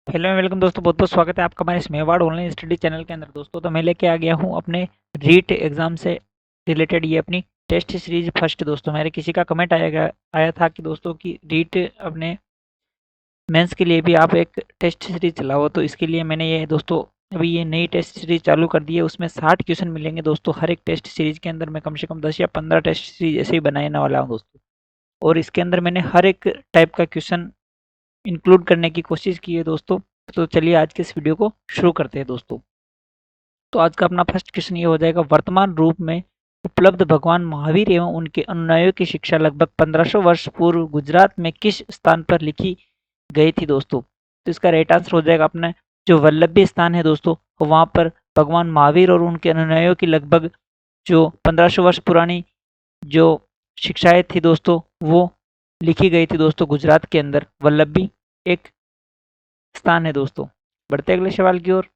Hello and welcome दोस्तों, बहुत बहुत स्वागत है आपका हमारे इस मेवाड़ ऑनलाइन स्टडी चैनल के अंदर। दोस्तों तो मैं लेके आ गया हूँ अपने रीट एग्जाम से रिलेटेड ये अपनी टेस्ट सीरीज फर्स्ट। दोस्तों मेरे किसी का कमेंट आया था कि दोस्तों की रीट अपने मेंस के लिए भी आप एक टेस्ट सीरीज चलाओ, तो इसके लिए मैंने ये दोस्तों अभी ये नई टेस्ट सीरीज चालू कर दी है। उसमें 60 क्वेश्चन मिलेंगे दोस्तों। हर एक टेस्ट सीरीज के अंदर मैं कम से कम 10 या 15 टेस्ट सीरीज ऐसे ही बनाने वाला हूँ दोस्तों। और इसके अंदर मैंने हर एक टाइप का क्वेश्चन इंक्लूड करने की कोशिश की है दोस्तों। तो चलिए आज के इस वीडियो को शुरू करते हैं दोस्तों। तो आज का अपना फर्स्ट क्वेश्चन ये हो जाएगा, वर्तमान रूप में उपलब्ध भगवान महावीर एवं उनके अनुयायियों की शिक्षा लगभग 1500 वर्ष पूर्व गुजरात में किस स्थान पर लिखी गई थी दोस्तों। तो इसका राइट आंसर हो जाएगा अपना जो वल्लभी स्थान है दोस्तों, वहाँ पर भगवान महावीर और उनके अनुयायियों की लगभग जो 1500 वर्ष पुरानी जो शिक्षाएं थी दोस्तों वो लिखी गई थी दोस्तों गुजरात के अंदर। वल्लभी एक स्थान है दोस्तों। बढ़ते अगले सवाल की ओर।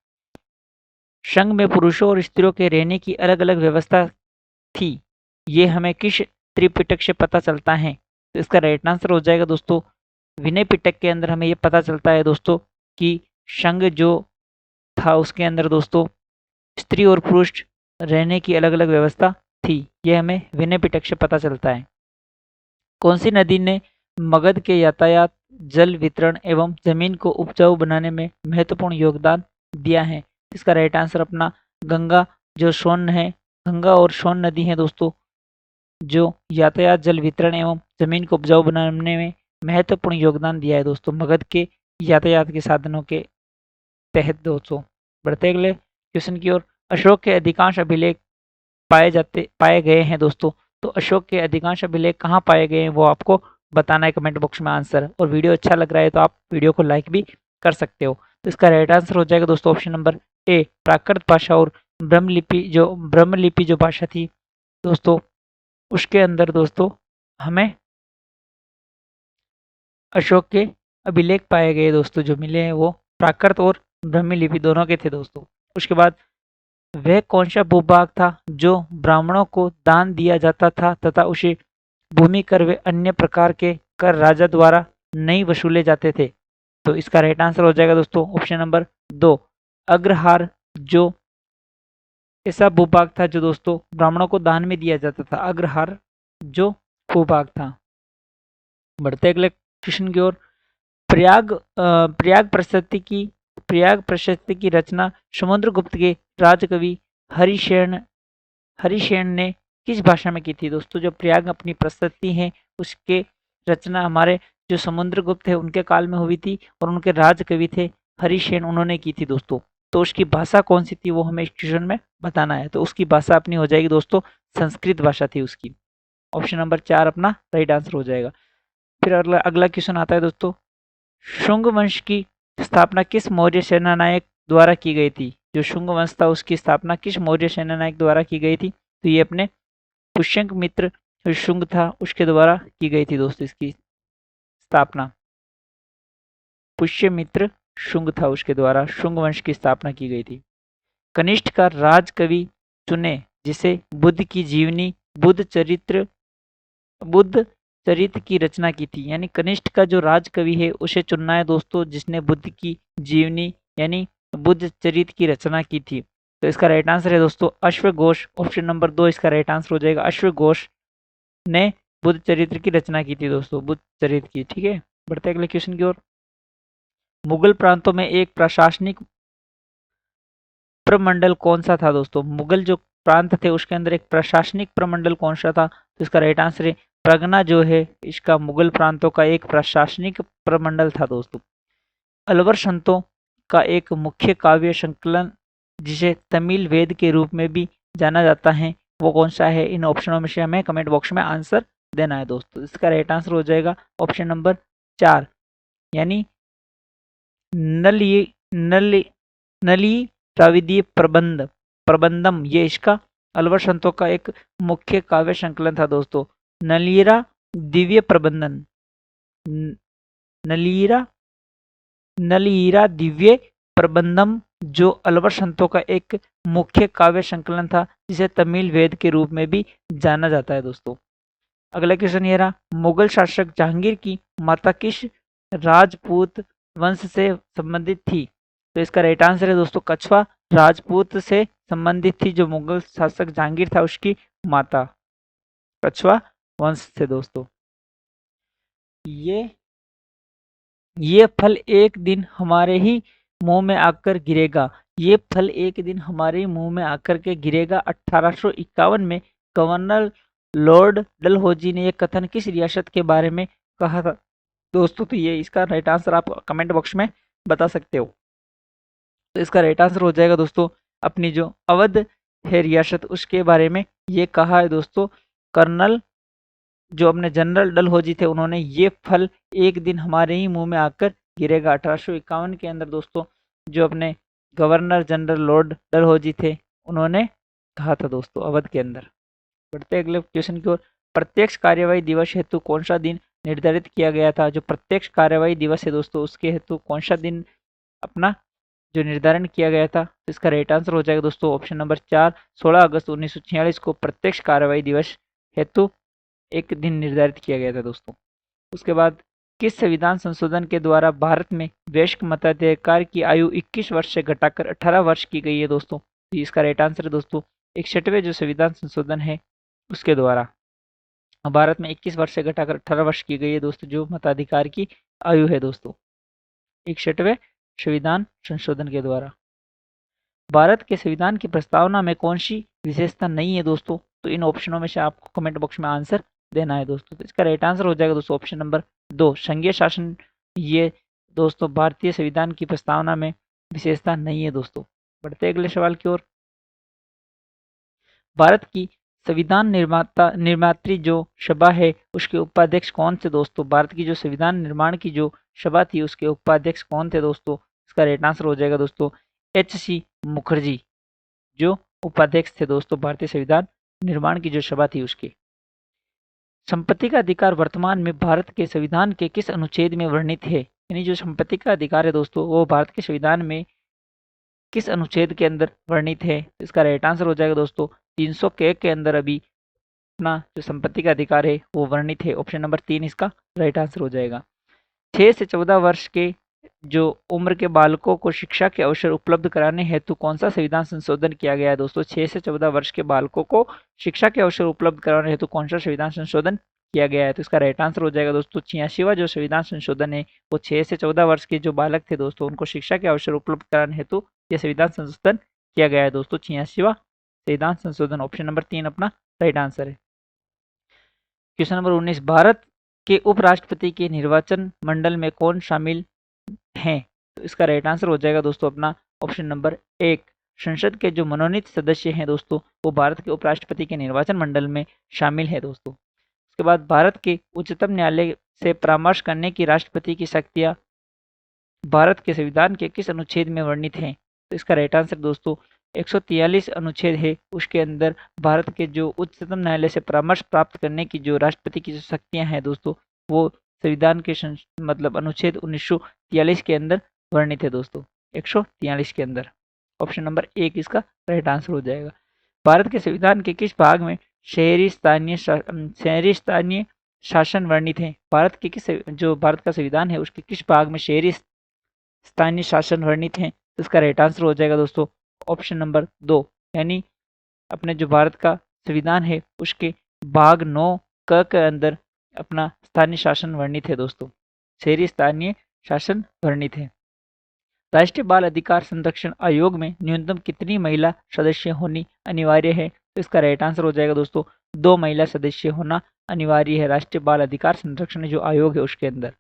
संघ में पुरुषों और स्त्रियों के रहने की अलग अलग व्यवस्था थी, ये हमें किस त्रिपिटक से पता चलता है। तो इसका राइट आंसर हो जाएगा दोस्तों विनय पिटक के अंदर हमें ये पता चलता है दोस्तों कि संघ जो था उसके अंदर दोस्तों स्त्री और पुरुष रहने की अलग अलग व्यवस्था थी, ये हमें विनय पिटक से पता चलता है। कौन सी नदी ने मगध के यातायात, जल वितरण एवं जमीन को उपजाऊ बनाने में महत्वपूर्ण योगदान दिया है। इसका राइट आंसर अपना गंगा जो सोन है, गंगा और सोन नदी है दोस्तों, जो यातायात, जल वितरण एवं जमीन को उपजाऊ बनाने में महत्वपूर्ण योगदान दिया है दोस्तों मगध के यातायात के साधनों के तहत दोस्तों। बढ़ते अगले क्वेश्चन की ओर। अशोक के अधिकांश अभिलेख पाए गए हैं दोस्तों। तो अशोक के अधिकांश अभिलेख कहाँ पाए गए हैं वो आपको बताना है कमेंट बॉक्स में आंसर। और वीडियो अच्छा लग रहा है तो आप वीडियो को लाइक भी कर सकते हो। तो इसका राइट आंसर हो जाएगा दोस्तों ऑप्शन नंबर ए, प्राकृत भाषा और ब्रह्मलिपि जो भाषा थी दोस्तों उसके अंदर दोस्तों हमें अशोक के अभिलेख पाए गए दोस्तों। जो मिले हैं वो प्राकृत और ब्रह्मी लिपि दोनों के थे दोस्तों। उसके बाद वह कौन सा भूभाग था जो ब्राह्मणों को दान दिया जाता था तथा उसे भूमि कर व अन्य प्रकार के कर राजा द्वारा नहीं वसूले जाते थे। तो इसका राइट आंसर हो जाएगा दोस्तों ऑप्शन नंबर 2, अग्रहार जो ऐसा भूभाग था जो दोस्तों ब्राह्मणों को दान में दिया जाता था, अग्रहार जो भूभाग था। बढ़ते अगले क्वेश्चन की ओर। प्रयाग प्रयाग प्रशस्ति की रचना समुद्रगुप्त के राजकवि हरिशेन हरिशेन ने किस भाषा में की थी दोस्तों। जो प्रयाग अपनी प्रशस्ति है उसके रचना हमारे जो समुद्रगुप्त है उनके काल में हुई थी और उनके राजकवि थे हरिशेन, उन्होंने की थी दोस्तों। तो उसकी भाषा कौन सी थी वो हमें इस क्वेश्चन में बताना है। तो उसकी भाषा अपनी हो जाएगी दोस्तों संस्कृत भाषा थी उसकी। ऑप्शन नंबर 4 अपना राइट आंसर हो जाएगा। फिर अगला अगला क्वेश्चन आता है दोस्तों, शुंग वंश की स्थापना किस मौर्य सेनानायक द्वारा की गई थी। जो शुंग वंश था उसकी स्थापना किस मौर्य सेनानायक द्वारा की गई थी। तो ये अपने पुष्यंक मित्र जो शुंग था उसके द्वारा की गई थी दोस्तों। इसकी स्थापना पुष्यमित्र शुंग था उसके द्वारा शुंग वंश की स्थापना की गई थी। कनिष्ठ का राजकवि चुने जिसे बुद्ध की जीवनी बुद्ध चरित्र की रचना की थी। यानी कनिष्ठ का जो राजकवि है उसे चुनना है दोस्तों जिसने बुद्ध की जीवनी यानी बुद्ध चरित्र की रचना की थी। तो इसका राइट आंसर है दोस्तों अश्वघोष, ऑप्शन नंबर 2 इसका राइट आंसर हो जाएगा। अश्वघोष ने बुद्ध चरित्र की रचना की थी दोस्तों, बुद्ध चरित्र की। ठीक है, बढ़ते अगले क्वेश्चन की ओर। मुगल प्रांतों में एक प्रशासनिक प्रमंडल कौन सा था दोस्तों। मुगल जो प्रांत थे उसके अंदर एक प्रशासनिक प्रमंडल कौन सा था। तो इसका राइट आंसर है प्रगना जो है इसका मुगल प्रांतों का एक प्रशासनिक प्रमंडल था दोस्तों। अलवर संतों का एक मुख्य काव्य संकलन जिसे तमिल वेद के रूप में भी जाना जाता है वो कौन सा है। इन ऑप्शनों में से हमें कमेंट बॉक्स में आंसर देना है दोस्तों। इसका राइट आंसर हो जाएगा ऑप्शन नंबर 4 यानी नली नली नली त्राविदीय प्रबंधम, ये इसका अलवर संतों का एक मुख्य काव्य संकलन था दोस्तों। नलीरा दिव्य प्रबंधन नलीरा नलीरा दिव्य प्रबंधम जो अलवर संतों का एक मुख्य काव्य संकलन था जिसे तमिल वेद के रूप में भी जाना जाता है दोस्तों। अगला क्वेश्चन ये रहा, मुगल शासक जहांगीर की माता किस राजपूत वंश से संबंधित थी? तो इसका राइट आंसर है दोस्तों कछवा राजपूत से संबंधित थी, जो मुगल शासक जहांगीर था उसकी माता। कछवा वंश से दोस्तों। ये फल एक दिन हमारे ही मुंह में आकर गिरेगा। ये फल एक दिन हमारे ही मुंह में आकर के गिरेगा 1851 में गवर्नर लॉर्ड डलहौजी ने यह कथन किस रियासत के बारे में कहा था दोस्तों? तो ये इसका राइट आंसर आप कमेंट बॉक्स में बता सकते हो। तो इसका राइट आंसर हो जाएगा दोस्तों अपनी जो अवध है रियासत, उसके बारे में ये कहा है दोस्तों कर्नल जो अपने जनरल डलहौजी थे, उन्होंने ये फल एक दिन हमारे ही मुंह में आकर गिरेगा 1851 के अंदर दोस्तों, जो अपने गवर्नर जनरल लॉर्ड डलहौजी थे उन्होंने कहा था दोस्तों अवध के अंदर। बढ़ते अगले क्वेश्चन की ओर। प्रत्यक्ष कार्यवाही दिवस हेतु कौन सा दिन निर्धारित किया गया था? जो प्रत्यक्ष कार्यवाही दिवस है दोस्तों, उसके हेतु कौन सा दिन अपना जो निर्धारण किया गया था? तो इसका राइट आंसर हो जाएगा दोस्तों ऑप्शन नंबर 4, 16 अगस्त 1946 को प्रत्यक्ष कार्यवाही दिवस हेतु एक दिन निर्धारित किया गया था दोस्तों। उसके बाद किस संविधान संशोधन के द्वारा भारत में वयस्क मताधिकार की आयु 21 वर्ष से घटाकर 18 वर्ष की गई है दोस्तों? तो इसका राइट आंसर है दोस्तों 61वें जो संविधान संशोधन है उसके द्वारा भारत में 21 वर्ष से घटाकर 18 वर्ष की गई है दोस्तों, जो मताधिकार की आयु है दोस्तों 61वें संविधान संशोधन के द्वारा। भारत के संविधान की प्रस्तावना में कौन सी विशेषता नहीं है दोस्तों? तो इन ऑप्शनों में से आपको कमेंट बॉक्स में आंसर देना है दोस्तों। तो इसका राइट आंसर हो जाएगा दोस्तों ऑप्शन नंबर 2, संघीय शासन। ये दोस्तों भारतीय संविधान की प्रस्तावना में विशेषता नहीं है दोस्तों। बढ़ते अगले सवाल की ओर। भारत की संविधान निर्मात्री जो सभा है उसके उपाध्यक्ष कौन थे दोस्तों? भारत की जो संविधान निर्माण की जो सभा थी उसके उपाध्यक्ष कौन थे दोस्तों? इसका राइट आंसर हो जाएगा दोस्तों H.C. मुखर्जी, जो उपाध्यक्ष थे दोस्तों भारतीय संविधान निर्माण की जो सभा थी उसकी। संपत्ति का अधिकार वर्तमान में भारत के संविधान के किस अनुच्छेद में वर्णित है? यानी जो संपत्ति का अधिकार है दोस्तों वो भारत के संविधान में किस अनुच्छेद के अंदर वर्णित है? इसका राइट आंसर हो जाएगा दोस्तों 300 के अंदर अभी अपना जो संपत्ति का अधिकार है वो वर्णित है। ऑप्शन नंबर 3 इसका राइट आंसर हो जाएगा। 6 से 14 वर्ष के जो उम्र के बालकों को शिक्षा के अवसर उपलब्ध कराने हेतु कौन सा संविधान संशोधन किया गया है दोस्तों? 6 से 14 वर्ष के बालकों को शिक्षा के अवसर उपलब्ध कराने हेतु कौन सा संविधान संशोधन किया गया है? तो इसका राइट आंसर हो जाएगा दोस्तों 86वां जो संविधान संशोधन है वो 6 से 14 वर्ष के जो बालक थे दोस्तों उनको शिक्षा के अवसर उपलब्ध कराने हेतु यह संविधान संशोधन किया गया है दोस्तों। 86वां संविधान संशोधन, ऑप्शन नंबर 3 अपना राइट आंसर है। क्वेश्चन नंबर 19, भारत के उपराष्ट्रपति के निर्वाचन मंडल में कौन शामिल हैं? तो इसका राइट आंसर हो जाएगा दोस्तों अपना ऑप्शन नंबर 1, संसद के जो मनोनीत सदस्य हैं दोस्तों वो भारत के उपराष्ट्रपति के निर्वाचन मंडल में शामिल है दोस्तों। उसके बाद भारत के उच्चतम न्यायालय से परामर्श करने की राष्ट्रपति की शक्तियां भारत के संविधान के किस अनुच्छेद में वर्णित हैं? तो इसका राइट आंसर दोस्तों 143 अनुच्छेद है, उसके अंदर भारत के जो उच्चतम न्यायालय से परामर्श प्राप्त करने की जो राष्ट्रपति की जो शक्तियां हैं दोस्तों वो संविधान के मतलब अनुच्छेद 1943 के अंदर वर्णित है दोस्तों, 143 के अंदर। ऑप्शन नंबर 1 इसका राइट आंसर हो जाएगा। भारत के संविधान के किस भाग में शहरी स्थानीय शासन वर्णित है? भारत के किस जो भारत का संविधान है उसके किस भाग में शहरी स्थानीय शासन वर्णित है? तो इसका राइट आंसर हो जाएगा दोस्तों ऑप्शन नंबर 2, यानी अपने जो भारत का संविधान है उसके भाग 9 क के अंदर अपना स्थानीय शासन वर्णित है दोस्तों, शहरी स्थानीय शासन वर्णित है। राष्ट्रीय बाल अधिकार संरक्षण आयोग में न्यूनतम कितनी महिला सदस्य होनी अनिवार्य है? तो इसका राइट आंसर हो जाएगा दोस्तों 2 महिला सदस्य होना अनिवार्य है राष्ट्रीय बाल अधिकार संरक्षण जो आयोग है उसके अंदर।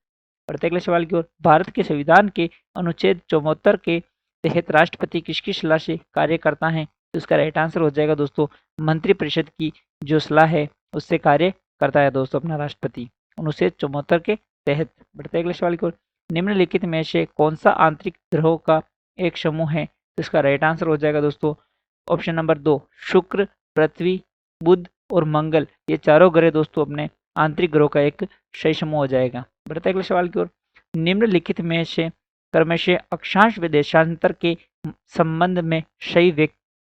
बढ़ते अगले सवाल की ओर। भारत के संविधान के अनुच्छेद 74 के तहत राष्ट्रपति किसकी सलाह से कार्य करता है? तो इसका राइट आंसर हो जाएगा दोस्तों मंत्रिपरिषद की जो सलाह है उससे कार्य करता है दोस्तों अपना राष्ट्रपति अनुच्छेद 74 के तहत। बढ़ते अगले सवाल की ओर। निम्नलिखित में से कौन सा आंतरिक ग्रहों का एक समूह है? तो इसका राइट आंसर हो जाएगा दोस्तों ऑप्शन नंबर 2, शुक्र, पृथ्वी, बुध और मंगल, ये चारों ग्रह दोस्तों अपने आंतरिक ग्रहों का एक सही समूह हो जाएगा। बढ़ते अगले सवाल की ओर। निम्नलिखित में से क्रमशः अक्षांश व देशांतर के संबंध में सही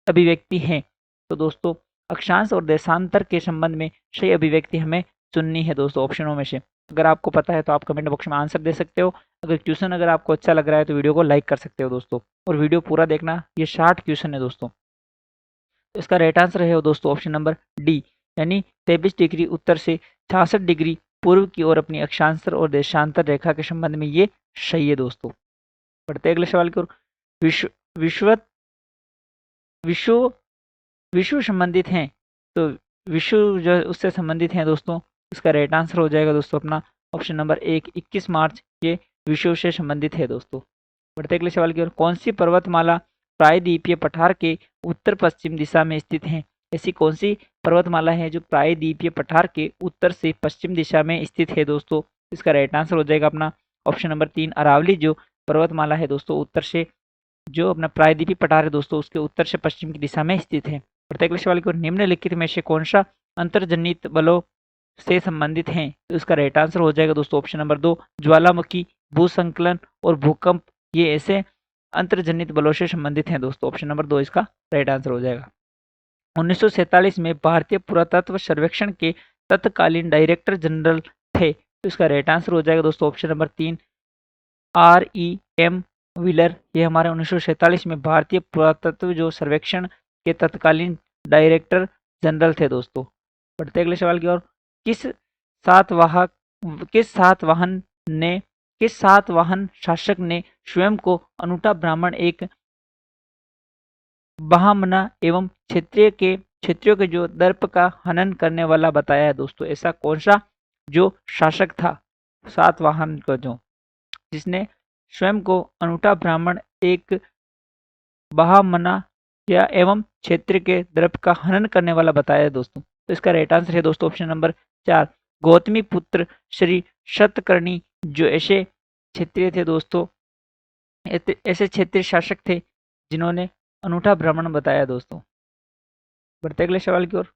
अभिव्यक्ति है? तो दोस्तों अक्षांश और देशांतर के संबंध में सही अभिव्यक्ति हमें चुननी है दोस्तों ऑप्शनों में से। अगर आपको पता है तो आप कमेंट बॉक्स में आंसर दे सकते हो। अगर क्वेश्चन अगर आपको अच्छा लग रहा है तो वीडियो को लाइक कर सकते हो दोस्तों, और वीडियो पूरा देखना। ये 60 क्वेश्चन है दोस्तों। तो इसका राइट आंसर है दोस्तों ऑप्शन नंबर डी, यानी 23 डिग्री उत्तर से 66 डिग्री पूर्व की ओर अपनी अक्षांतर और देशांतर रेखा के संबंध में ये सही है दोस्तों। बढ़ते अगले सवाल की ओर। विश्व विश्व विश्व विश्व संबंधित हैं, तो विश्व जो उससे संबंधित हैं दोस्तों, इसका राइट आंसर हो जाएगा दोस्तों अपना ऑप्शन नंबर 21 मार्च, ये विश्व से संबंधित है दोस्तों। बढ़ते अगले सवाल की ओर। कौन सी पर्वतमाला प्रायद्वीपीय पठार के उत्तर पश्चिम दिशा में स्थित है? ऐसी कौन सी पर्वतमाला है जो प्रायद्वीपीय पठार के उत्तर से पश्चिम दिशा में स्थित है दोस्तों? इसका राइट आंसर हो जाएगा अपना ऑप्शन नंबर 3 अरावली, जो पर्वतमाला है दोस्तों उत्तर से, जो अपना प्रायद्वीपीय पठार है दोस्तों उसके उत्तर से पश्चिम की दिशा में स्थित है। प्रत्येक सवाल को निम्नलिखित में से कौन सा अंतर्जनित बलों से संबंधित है? तो इसका राइट आंसर हो जाएगा दोस्तों ऑप्शन नंबर 2 ज्वालामुखी, भूसंकलन और भूकंप, ये ऐसे अंतर्जनित बलों से संबंधित हैं दोस्तों। ऑप्शन नंबर 2 इसका राइट आंसर हो जाएगा। 1947 में भारतीय पुरातत्व सर्वेक्षण के तत्कालीन डायरेक्टर जनरल थे, तो इसका राइट आंसर हो जाएगा दोस्तों ऑप्शन नंबर 3 REM व्हीलर। ये हमारे 1947 में भारतीय पुरातत्व जो सर्वेक्षण के तत्कालीन डायरेक्टर जनरल थे दोस्तों। बढ़ते अगले सवाल की ओर। किस सातवाहन शासक ने स्वयं को अनूठा ब्राह्मण, एक ब्राह्मणा एवं क्षेत्रियों के जो दर्प का हनन करने वाला बताया है दोस्तों? ऐसा कौन सा जो शासक था सातवाहन का, जो जिसने स्वयं को अनूठा ब्राह्मण, एक ब्राह्मणा या एवं क्षेत्र के द्रव्य का हनन करने वाला बताया है दोस्तों? तो इसका राइट आंसर है दोस्तों ऑप्शन नंबर 4 गौतमी पुत्र श्री शतकर्णी, जो ऐसे क्षेत्रीय थे दोस्तों, ऐसे क्षेत्रीय शासक थे जिन्होंने अनूठा ब्राह्मण बताया दोस्तों। बढ़ते अगले सवाल की ओर।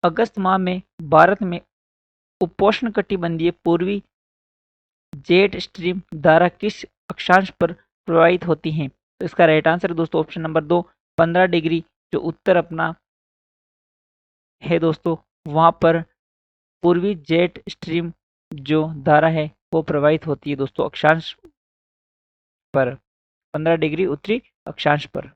अगस्त माह में भारत में उपोष्ण कटिबंधीय पूर्वी जेट स्ट्रीम धारा किस अक्षांश पर प्रवाहित होती हैं? तो इसका राइट आंसर दोस्तों ऑप्शन नंबर 2 15 डिग्री जो उत्तर अपना है दोस्तों, वहां पर पूर्वी जेट स्ट्रीम जो धारा है वो प्रवाहित होती है दोस्तों अक्षांश पर, 15 डिग्री उत्तरी अक्षांश पर।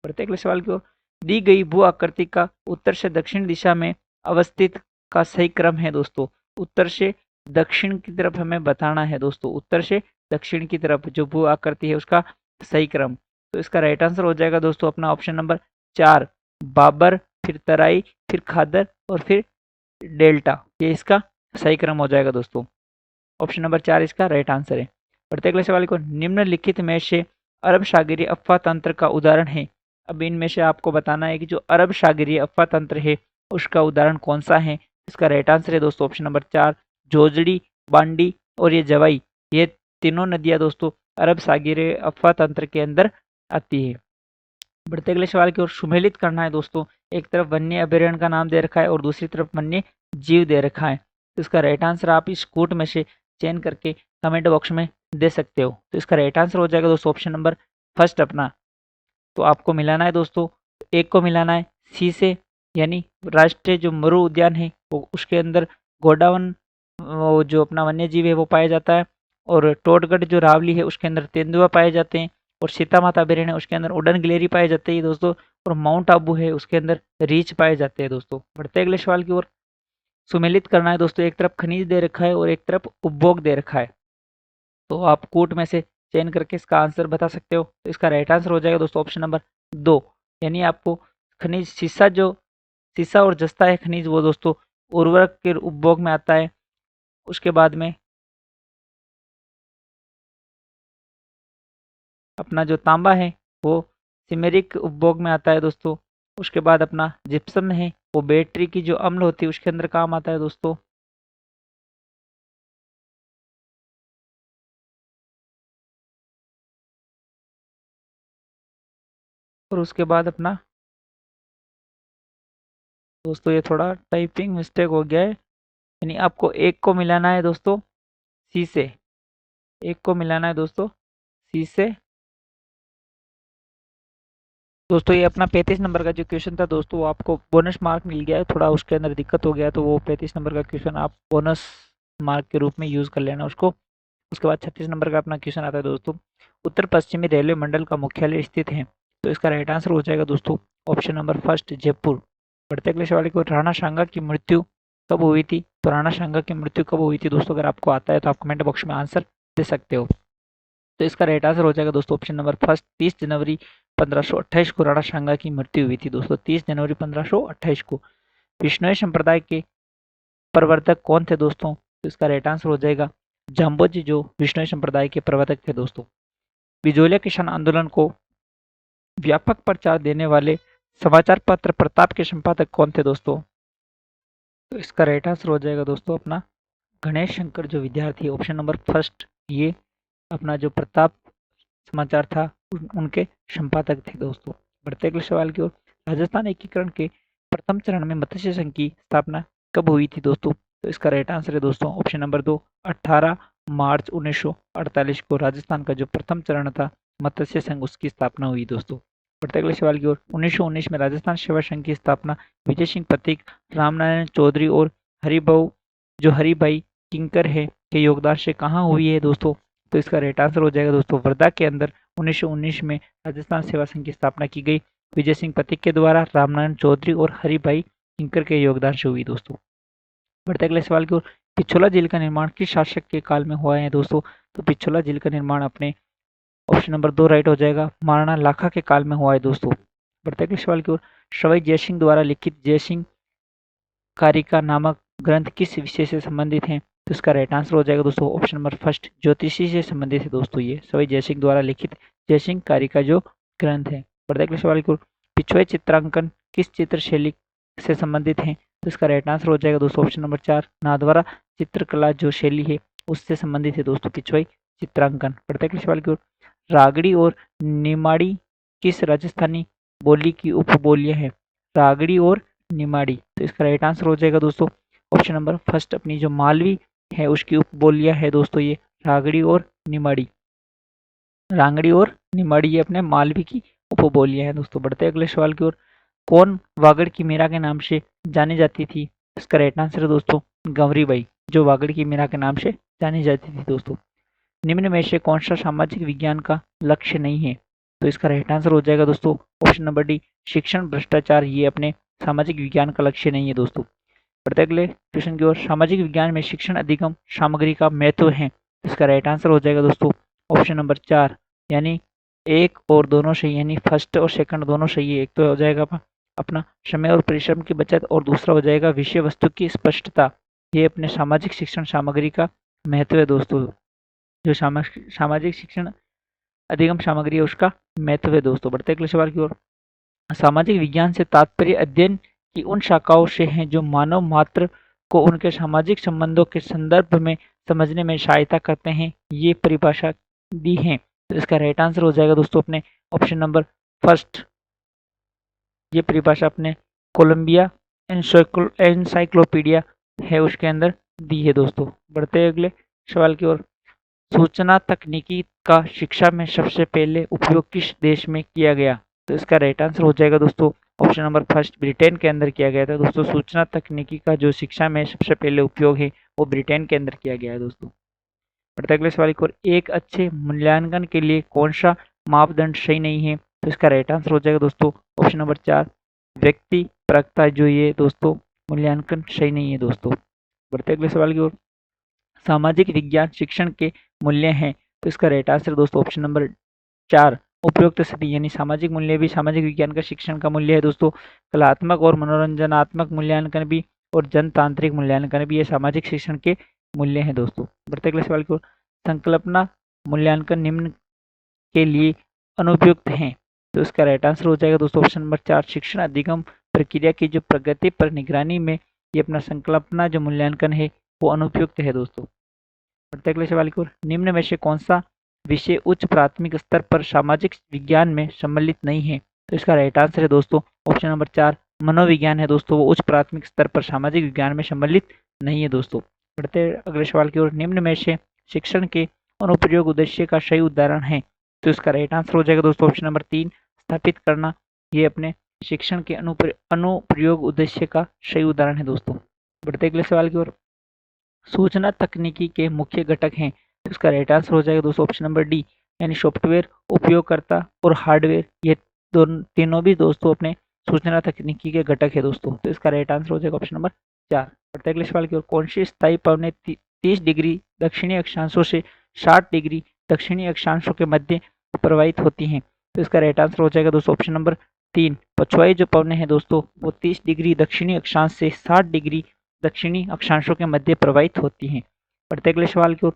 प्रत्येक सवाल की ओर। दी गई भू आकृति का उत्तर से दक्षिण दिशा में अवस्थित का सही क्रम है दोस्तों? उत्तर से दक्षिण की तरफ हमें बताना है दोस्तों, उत्तर से दक्षिण की तरफ जो भू आकृति है उसका सही क्रम। तो इसका राइट आंसर हो जाएगा दोस्तों अपना ऑप्शन नंबर 4 बाबर, फिर तराई, फिर खादर और फिर डेल्टा, ये इसका सही क्रम हो जाएगा दोस्तों। ऑप्शन नंबर 4 इसका राइट आंसर है। प्रत्येक सवाल को। निम्नलिखित में से अरब सागरीय अफवाह तंत्र का उदाहरण है? अब इनमें से आपको बताना है कि जो अरब सागरीय अफवाह तंत्र है उसका उदाहरण कौन सा है? इसका राइट आंसर है दोस्तों ऑप्शन नंबर 4 जोजड़ी, बांडी और ये जवाई, ये तीनों नदियां दोस्तों अरब सागरीय अफवाह तंत्र के अंदर आती है। बढ़ते अगले सवाल की ओर। सुमेलित करना है दोस्तों, एक तरफ वन्य अभयारण्य का नाम दे रखा है और दूसरी तरफ वन्य जीव दे रखा है, तो इसका राइट आंसर आप इस कोट में से चयन करके कमेंट बॉक्स में दे सकते हो। तो इसका राइट आंसर हो जाएगा दोस्तों ऑप्शन नंबर फर्स्ट अपना। तो आपको मिलाना है दोस्तों, एक को मिलाना है सी से, यानी राष्ट्रीय जो मरु उद्यान है वो उसके अंदर गोडावन वो जो अपना वन्य जीव है वो पाया जाता है, और टोटगढ़ जो रावली है उसके अंदर तेंदुआ पाए जाते हैं, और सीता माता अभयारण्य है उसके अंदर उड़न गिलेरी पाई जाती है दोस्तों, और माउंट आबू है उसके अंदर रीछ पाए जाते हैं दोस्तों। बढ़ते अगले सवाल की ओर। सुमेलित करना है दोस्तों, एक तरफ खनिज दे रखा है और एक तरफ उपभोग दे रखा है, तो आप कोट में से चयन करके इसका आंसर बता सकते हो। तो इसका राइट आंसर हो जाएगा दोस्तों ऑप्शन नंबर 2, यानी आपको खनिज सीसा और जस्ता है खनिज, वो दोस्तों उर्वरक के उपभोग में आता है। उसके बाद में अपना जो तांबा है वो सिमेरिक उपभोग में आता है दोस्तों। उसके बाद अपना जिप्सम है वो बैटरी की जो अम्ल होती है उसके अंदर काम आता है दोस्तों। और उसके बाद अपना दोस्तों ये थोड़ा टाइपिंग मिस्टेक हो गया है, यानी आपको एक को मिलाना है दोस्तों सी से, एक को मिलाना है दोस्तों सी से। दोस्तों ये अपना 35 नंबर का जो क्वेश्चन था दोस्तों वो आपको बोनस मार्क मिल गया है, थोड़ा उसके अंदर दिक्कत हो गया तो वो 35 नंबर का क्वेश्चन आप बोनस मार्क के रूप में यूज कर लेना उसको। उसके बाद 36 नंबर का अपना क्वेश्चन आता है दोस्तों, उत्तर पश्चिमी रेलवे मंडल का मुख्यालय स्थित है। तो इसका राइट आंसर हो जाएगा दोस्तों ऑप्शन नंबर फर्स्ट जयपुर। बढ़ते अगले सवाल को, राणा सांगा की मृत्यु कब हुई थी? तो राणा सांगा की मृत्यु कब हुई थी दोस्तों? अगर आपको आता है तो आप कमेंट बॉक्स में आंसर दे सकते हो। तो इसका राइट आंसर हो जाएगा दोस्तों ऑप्शन नंबर फर्स्ट 30 जनवरी 1528 को राणा सांगा की मृत्यु हुई थी दोस्तों, 30 जनवरी 1528 को। विष्णोई संप्रदाय के प्रवर्तक कौन थे दोस्तों? तो इसका राइट आंसर हो जाएगा जाम्बोजी, जो विष्णोई संप्रदाय के प्रवर्तक थे दोस्तों। बिजोलिया किसान आंदोलन को व्यापक प्रचार देने वाले समाचार पत्र प्रताप के संपादक कौन थे दोस्तों? तो इसका राइट आंसर हो जाएगा दोस्तों अपना गणेश शंकर, जो विद्यार्थी, ऑप्शन नंबर फर्स्ट, ये अपना जो प्रताप समाचार था उनके संपादक थे दोस्तों। बढ़ते अगले सवाल की ओर, राजस्थान एकीकरण के प्रथम चरण में मत्स्य संघ की स्थापना कब हुई थी दोस्तों? तो इसका राइट आंसर है दोस्तों ऑप्शन नंबर 2, 18 मार्च 1948 को राजस्थान का जो प्रथम चरण था मत्स्य संघ, उसकी स्थापना हुई दोस्तों। बढ़ते अगले सवाल की ओर, 1919 में राजस्थान सेवा संघ की स्थापना विजय सिंह प्रतीक, रामनारायण चौधरी और हरिभाई किंकर है के योगदान से कहाँ हुई है दोस्तों? तो इसका राइट आंसर हो जाएगा दोस्तों वर्धा के अंदर 1919 में राजस्थान सेवा संघ की स्थापना की गई विजय सिंह प्रतीक के द्वारा, रामनारायण चौधरी और हरिभाई किंकर के योगदान से हुई दोस्तों। बढ़ते अगले सवाल की ओर, पिछोला झील का निर्माण किस शासक के काल में हुआ है दोस्तों? तो पिछोला झील का निर्माण अपने ऑप्शन नंबर 2 राइट हो जाएगा महाराणा लाखा के काल में हुआ है दोस्तों। बढ़ते अगले सवाल की ओर, सवाई जयसिंह द्वारा लिखित जयसिंह कारिका नामक ग्रंथ किस विषय से संबंधित है? तो इसका राइट आंसर हो जाएगा दोस्तों ऑप्शन नंबर फर्स्ट ज्योतिषी से संबंधित है दोस्तों। ये सवाई जयसिंह द्वारा लिखित जयसिंह कारिका जो ग्रंथ है। बढ़ते अगले सवाल की ओर, पिछुए चित्रांकन किस चित्र शैली से संबंधित है? तो इसका राइट आंसर हो जाएगा दोस्तों ऑप्शन नंबर 4 नाथद्वारा चित्रकला जो शैली है उससे संबंधित है दोस्तों पिछुए चित्रांकन। बढ़ते अगले सवाल की ओर, रागड़ी और निमाड़ी किस राजस्थानी बोली की उपबोलियां है? रागड़ी और निमाड़ी, तो इसका राइट आंसर हो जाएगा दोस्तों ऑप्शन नंबर फर्स्ट अपनी जो मालवी है उसकी उपबोलियां है दोस्तों ये रागड़ी और निमाड़ी। रांगड़ी और निमाड़ी ये अपने मालवी की उपबोलियां हैं दोस्तों। बढ़ते अगले सवाल की ओर, कौन वागड़ की मीरा के नाम से जानी जाती थी? इसका राइट आंसर है दोस्तों गंवरीबाई, जो वागड़ की मीरा के नाम से जानी जाती थी दोस्तों। निम्न में से कौन सा सामाजिक विज्ञान का लक्ष्य नहीं है? तो इसका राइट आंसर हो जाएगा दोस्तों ऑप्शन नंबर डी शिक्षण भ्रष्टाचार, ये अपने सामाजिक विज्ञान का लक्ष्य नहीं है दोस्तों। बढ़ते अगले क्वेश्चन की ओर, सामाजिक विज्ञान में शिक्षण अधिगम सामग्री का महत्व है। इसका राइट आंसर हो जाएगा दोस्तों ऑप्शन नंबर 4, यानी एक और दोनों सही, यानी फर्स्ट और सेकंड दोनों सही है। एक तो हो जाएगा अपना समय और परिश्रम की बचत और दूसरा हो जाएगा विषय वस्तु की स्पष्टता। ये अपने सामाजिक शिक्षण सामग्री का महत्व है दोस्तों। जो सामाजिक शिक्षण अधिगम सामग्री है उसका महत्व है दोस्तों। बढ़ते अगले सवाल की ओर, सामाजिक विज्ञान से तात्पर्य अध्ययन की उन शाखाओं से है जो मानव मात्र को उनके सामाजिक संबंधों के संदर्भ में समझने में सहायता करते हैं, ये परिभाषा दी है। तो इसका राइट आंसर हो जाएगा दोस्तों अपने ऑप्शन नंबर फर्स्ट, ये परिभाषा अपने कोलंबिया एनसाइक्लोपीडिया है उसके अंदर दी है दोस्तों। बढ़ते अगले सवाल की ओर, सूचना तकनीकी का शिक्षा में सबसे पहले उपयोग किस देश में किया गया? तो इसका राइट आंसर हो जाएगा दोस्तों ऑप्शन नंबर फर्स्ट ब्रिटेन के अंदर किया गया था दोस्तों। सूचना तकनीकी का जो शिक्षा में सबसे पहले उपयोग है वो ब्रिटेन के अंदर किया गया है दोस्तों। बढ़ते अगले सवाल की ओर, एक अच्छे मूल्यांकन के लिए कौन सा मापदंड सही नहीं है? तो इसका राइट आंसर हो जाएगा दोस्तों ऑप्शन नंबर 4 व्यक्ति परकता, जो ये दोस्तों मूल्यांकन सही नहीं है दोस्तों। बढ़ते अगले सवाल की ओर, सामाजिक विज्ञान शिक्षण के मूल्य हैं। तो इसका राइट आंसर दोस्तों ऑप्शन नंबर 4 उपयुक्त सभी, यानी सामाजिक मूल्य भी सामाजिक विज्ञान का शिक्षण का मूल्य है दोस्तों। कलात्मक और मनोरंजनात्मक मूल्यांकन भी और जनतांत्रिक मूल्यांकन भी ये सामाजिक शिक्षण के मूल्य हैं दोस्तों। बढ़ते अगले सवाल की ओर, संकल्पना मूल्यांकन निम्न के लिए अनुपयुक्त हैं। तो इसका राइट आंसर हो जाएगा दोस्तों ऑप्शन नंबर 4 शिक्षण अधिगम प्रक्रिया की जो प्रगति पर निगरानी में ये अपना संकल्पना जो मूल्यांकन है वो अनुपयुक्त है दोस्तों। बढ़ते अगले सवाल की ओर, निम्न में से कौन सा विषय उच्च प्राथमिक स्तर पर सामाजिक विज्ञान में सम्मिलित नहीं है? तो इसका राइट आंसर है दोस्तों ऑप्शन नंबर 4 मनोविज्ञान है दोस्तों, वो उच्च प्राथमिक स्तर पर सामाजिक विज्ञान में सम्मिलित नहीं है दोस्तों। बढ़ते अगले सवाल की ओर, निम्न में से शिक्षण के अनुप्रयोग उद्देश्य का सही उदाहरण है? तो इसका राइट आंसर हो जाएगा दोस्तों ऑप्शन नंबर 3 स्थापित करना, ये अपने शिक्षण के अनुप्रयोग उद्देश्य का सही उदाहरण है दोस्तों। बढ़ते अगले सवाल की ओर, सूचना तकनीकी के मुख्य घटक हैं? तो इसका राइट आंसर हो जाएगा दोस्तों ऑप्शन नंबर डी, यानी सॉफ्टवेयर, उपयोगकर्ता और हार्डवेयर। ये दोनों तीनों भी दोस्तों अपने सूचना तकनीकी के घटक है दोस्तों। तो इसका राइट आंसर हो जाएगा ऑप्शन नंबर 4। बढ़ते अगले सवाल की ओर। कौन सी स्थायी पवनें 30 डिग्री दक्षिणी अक्षांशों से 60 डिग्री दक्षिणी अक्षांशों के मध्य प्रवाहित होती हैं? तो इसका राइट आंसर हो जाएगा दोस्तों ऑप्शन नंबर 3। पछुआई जो पवनें हैं दोस्तों वो 30 डिग्री दक्षिणी अक्षांश से 60 डिग्री दक्षिणी अक्षांशों के मध्य प्रवाहित होती हैं। बढ़ते अगले सवाल की ओर।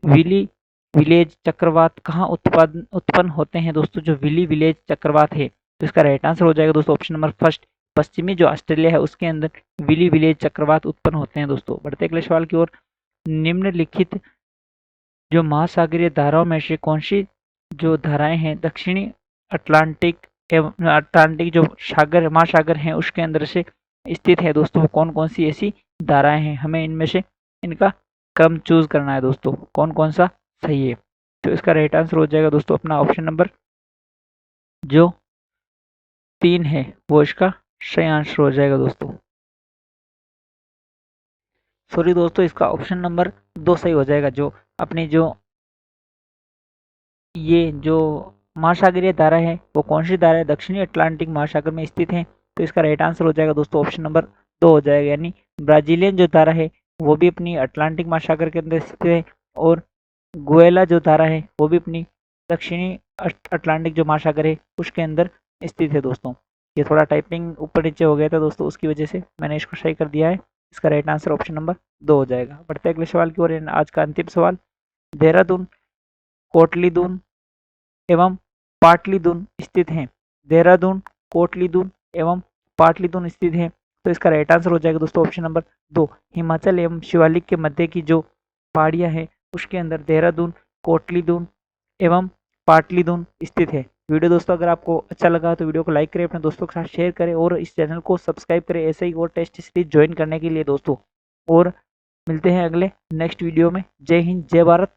विली विलेज चक्रवात कहाँ उत्पन्न होते हैं दोस्तों? जो विली विलेज चक्रवात है, तो इसका राइट आंसर हो जाएगा दोस्तों ऑप्शन नंबर फर्स्ट। पश्चिमी जो ऑस्ट्रेलिया है उसके अंदर विली विलेज चक्रवात उत्पन्न होते हैं दोस्तों। बढ़ते अगले सवाल की ओर। निम्नलिखित जो महासागरीय धाराओं में से कौन सी जो धाराएं हैं दक्षिणी अटलांटिक एवं अटलांटिक जो सागर महासागर हैं उसके अंदर से स्थित है दोस्तों? वो कौन कौन सी ऐसी धाराएं हैं? हमें इनमें से इनका क्रम चूज करना है दोस्तों, कौन कौन सा सही है। तो इसका राइट आंसर हो जाएगा दोस्तों अपना ऑप्शन नंबर जो 3 है, वो इसका सही आंसर हो जाएगा दोस्तों। सॉरी दोस्तों, इसका ऑप्शन नंबर 2 सही हो जाएगा। जो अपनी जो ये जो महासागरीय धारा है वो कौन सी धारा है? दक्षिणी अटलांटिक महासागर में स्थित है। तो इसका राइट आंसर हो जाएगा दोस्तों ऑप्शन नंबर 2 हो जाएगा, यानी ब्राजीलियन जो धारा है वो भी अपनी अटलांटिक महासागर के अंदर स्थित है, और गुएला जो धारा है वो भी अपनी दक्षिणी अटलांटिक जो महासागर है उसके अंदर स्थित है दोस्तों। ये थोड़ा टाइपिंग ऊपर नीचे हो गया था दोस्तों, उसकी वजह से मैंने इसको सही कर दिया है। इसका राइट आंसर ऑप्शन नंबर 2 हो जाएगा। बढ़ते अगले सवाल की ओर। आज का अंतिम सवाल। देहरादून, कोटलीदून एवं पाटलीदून स्थित हैं। देहरादून, कोटलीदून एवं पाटलीदून स्थित हैं। तो इसका राइट आंसर हो जाएगा दोस्तों ऑप्शन नंबर 2। हिमाचल एवं शिवालिक के मध्य की जो पहाड़ियां हैं उसके अंदर देहरादून, कोटलीदून एवं पाटलीदून स्थित है। वीडियो दोस्तों अगर आपको अच्छा लगा तो वीडियो को लाइक करें, अपने दोस्तों के साथ शेयर करें और इस चैनल को सब्सक्राइब करें ऐसे ही और टेस्ट सीरीज ज्वाइन करने के लिए दोस्तों। और मिलते हैं अगले नेक्स्ट वीडियो में। जय हिंद, जय भारत।